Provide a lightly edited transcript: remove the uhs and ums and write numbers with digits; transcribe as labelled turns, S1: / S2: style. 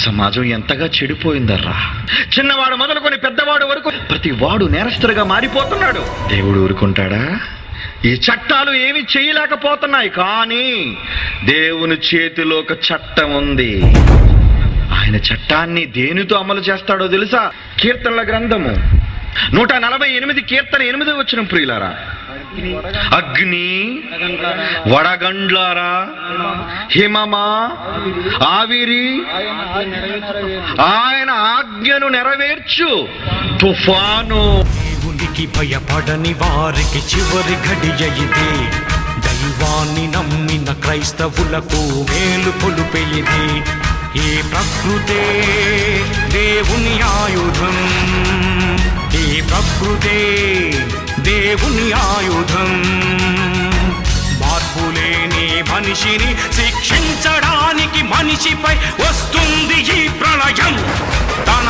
S1: సమాజం ఎంతగా చెడిపోయిందర్రా. చిన్నవాడు మొదలుకొని పెద్దవాడు వరకు ప్రతి వాడు నేరస్తుడిగా మారిపోతున్నాడు. దేవుడు ఊరుకుంటాడా? ఈ చట్టాలు ఏమి చేయలేకపోతున్నాయి. కానీ దేవుని చేతిలో ఒక చట్టం ఉంది. ఆయన చట్టాన్ని దేనితో అమలు చేస్తాడో తెలుసా? కీర్తనల గ్రంథము 148 కీర్తన 8వ వచనం ప్రియులారా. అగ్ని, వడగండ్లారా, హిమమా, ఆవిరి, ఆయన ఆజ్ఞను నెరవేర్చు, తుఫాను.
S2: దేవునికి భయపడని వారికి చివరి ఘడియ ఇదే. దైవాన్ని నమ్మిన క్రైస్తవులకు మేలు కొలుపే ఇది. ఈ ప్రకృతే దేవుని ఆయుధం, ఈ ప్రకృతే దేవుని ఆయుధం. మార్పులేని మనిషిని శిక్షించడానికి మనిషిపై వస్తుంది ఈ ప్రళయం. తన